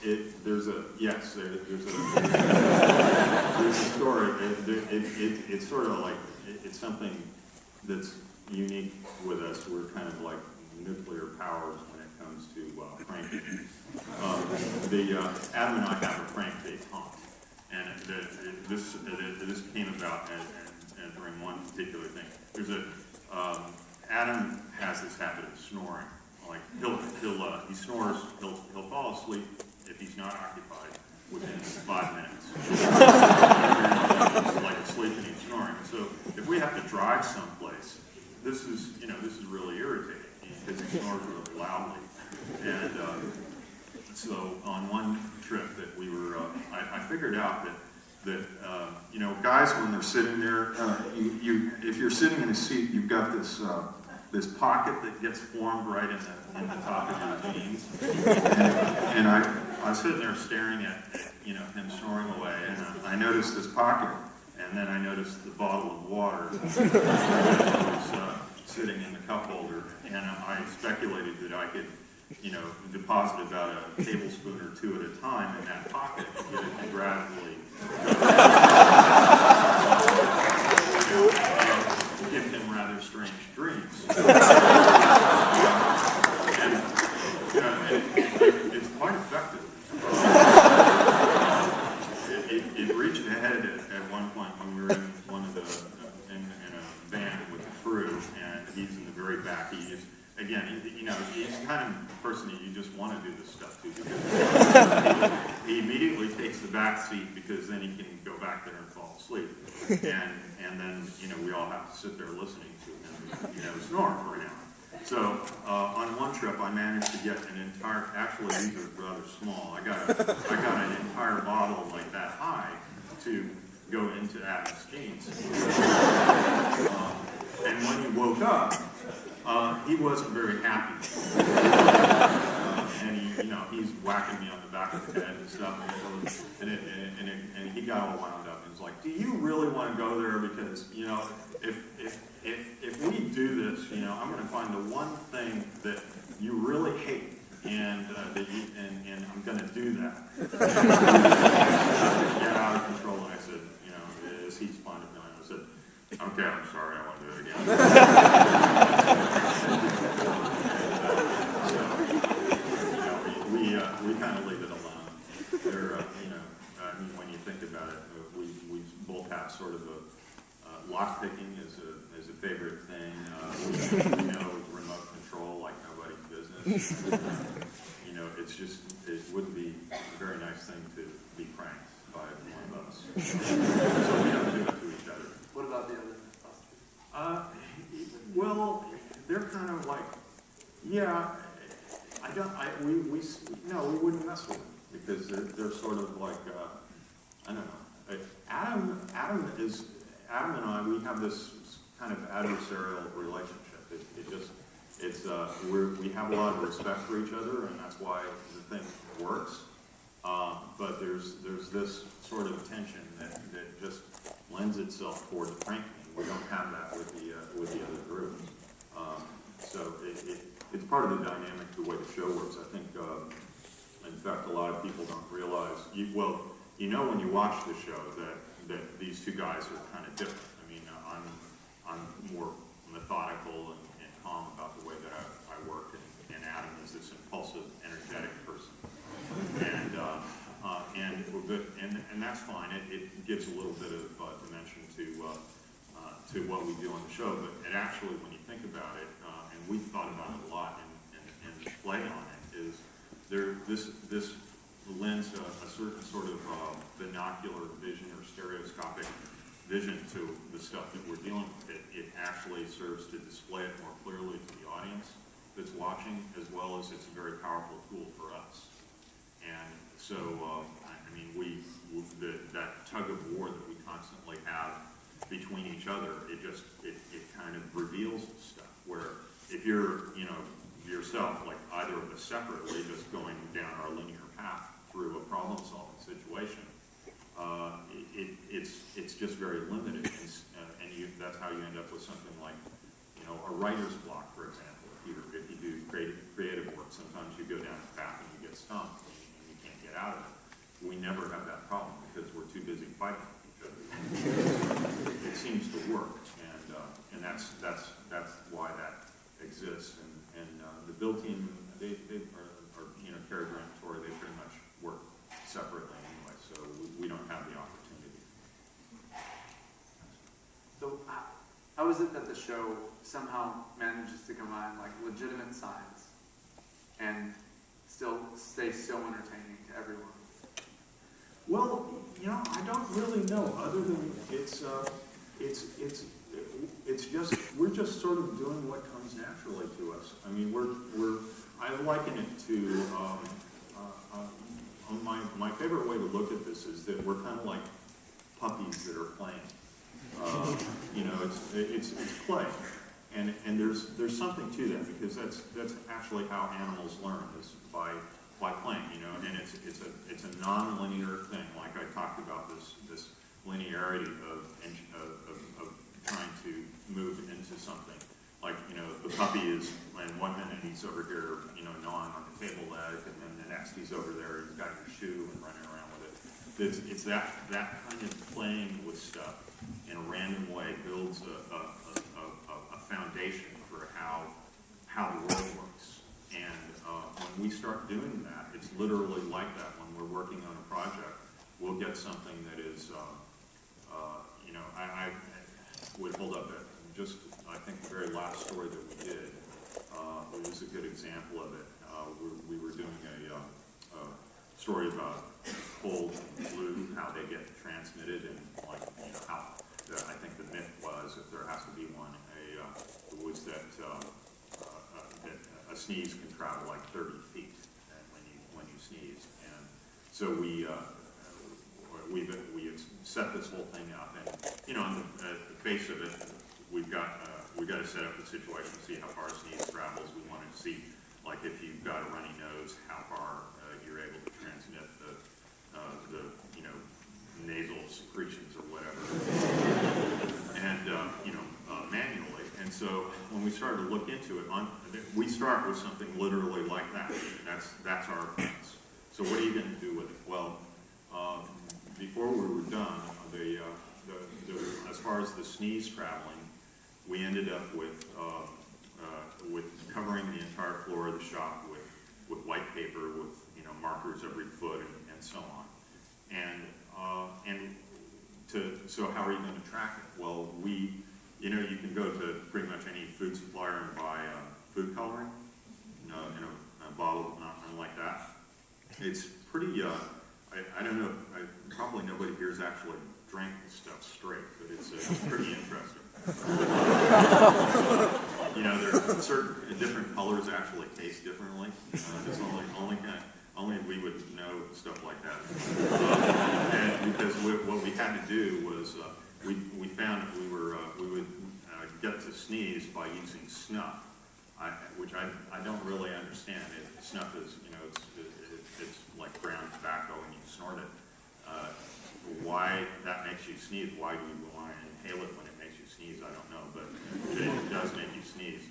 There's a story. It's sort of like, it's something that's unique with us. We're kind of like nuclear powers when it comes to pranking. Adam and I have a prank detente, and this came about and during one particular thing. Adam has this habit of snoring. Like he snores. He'll fall asleep if he's not occupied within 5 minutes. Like asleep and he's snoring. So if we have to drive someplace, this is really irritating because he snores really loudly. And so on one trip that we were, I figured out that guys, when they're sitting there, if you're sitting in a seat, you've got this pocket that gets formed right in the top of your jeans. And I was sitting there staring at him snoring away, and I noticed this pocket, and then I noticed the bottle of water that was sitting in the cup holder, and I speculated that I could deposit about a tablespoon or two at a time in that pocket and get it to gradually give him rather strange dreams. It's quite effective. It reached ahead at one point when we were in in a van with the crew, and he's in the very back. He's the kind of person that you just want to do this stuff to, because he immediately takes the back seat, because then he can go back there and fall asleep, and then we all have to sit there listening to him snore for an hour. So on one trip, I managed to get an entire. Actually, these are rather small. I got an entire bottle like that high to go into Adam's jeans. And when he woke up, he wasn't very happy. And he's whacking me on the back of the head and stuff. And he got all wound up. He's like, "Do you really want to go there? Because if we do this, I'm going to find the one thing that you really hate, and I'm going to do that." Get out of control. And I said, as he spun it, I said, "Okay, I'm sorry, I want to do it again." We kind of leave it alone. There, when you think about it, we both have sort of a lock picking is a favorite thing. Remote control like nobody's business. It wouldn't be a very nice thing to be pranked by one of us. So we don't do it to each other. What about the other MythBusters? Well, they're kind of like, we wouldn't mess with them, because they're sort of like, I don't know. Adam and I, we have this kind of adversarial relationship. We have a lot of respect for each other, and that's why the thing works. But there's this sort of tension that just lends itself toward the pranking. We don't have that with the other group. So it's part of the dynamic, the way the show works. I think, in fact, a lot of people don't realize. When you watch the show that these two guys are kind of different. I mean, I'm more methodical and calm about the way that I work, and Adam is this impulsive, energetic person, and that's fine. It gives a little bit of dimension to what we do on the show. But it actually, when you think about it, and we've thought about it a lot and play on it, is this lends a certain sort of binocular vision or stereoscopic vision to the stuff that we're dealing with. It actually serves to display it more clearly to the audience that's watching, as well as it's a very powerful tool for us. And so, that tug of war that we constantly have between each other, it kind of reveals stuff. Where if you're, yourself, like either of us separately, just going down our linear path through a problem-solving situation, it's just very limited, and that's how you end up with something like, a writer's block, for example. If you do creative work, sometimes you go down a path and you get stumped and you can't get out of it. We never have that problem because we're too busy fighting each other. It seems to work, and that's why that exists. And the build team, they are Carrie Grant and Tori, they pretty much work separately anyway, so we don't have the opportunity. So how is it that the show somehow manages to combine like legitimate science and still stay so entertaining to everyone? Well, I don't really know, other than it's just, we're just sort of doing what comes naturally to us. I mean, I liken it to, my favorite way to look at this is that we're kind of like puppies that are playing. It's play, and there's something to that, because that's actually how animals learn, is by playing, and it's a non-linear thing. Like I talked about this linearity of trying to move into something. Like, the puppy is, and 1 minute he's over here, gnawing on the table leg, and then the next he's over there, he's got your shoe and running around with it. It's that kind of playing with stuff in a random way builds a foundation for how the world works. And when we start doing that, it's literally like that. When we're working on a project, we'll get something that is, I would hold up I think the very last story that we did was a good example of it. We were doing a story about cold and flu, how they get transmitted, and how I think the myth was, if there has to be one, it was that a sneeze can travel like 30 feet when you sneeze. And so we set this whole thing up, and on the base of it, we've got to set up the situation, see how far a sneeze travels. We wanted to see, like, if you've got a runny nose, how far you're able to transmit the nasal secretions or whatever, and manually. And so when we started to look into it, we start with something literally like that. That's our premise. So what are you going to do with it? Well, before we were done, as far as the sneeze traveling, we ended up with covering the entire floor of the shop with white paper, with markers every foot, and so on. So how are you going to track it? Well, you can go to pretty much any food supplier and buy food coloring, in a bottle, nothing like that. It's pretty. I don't know. Probably nobody here has actually drank this stuff straight, but it's pretty interesting. There are certain different colors actually taste differently. It's only we would know stuff like that. And because what we had to do was we found that we would get to sneeze by using snuff, which I don't really understand. Snuff is it's like brown tobacco and you snort it. Why that makes you sneeze? Why do you want to inhale it when it makes you sneeze? I don't know, but it does make you sneeze.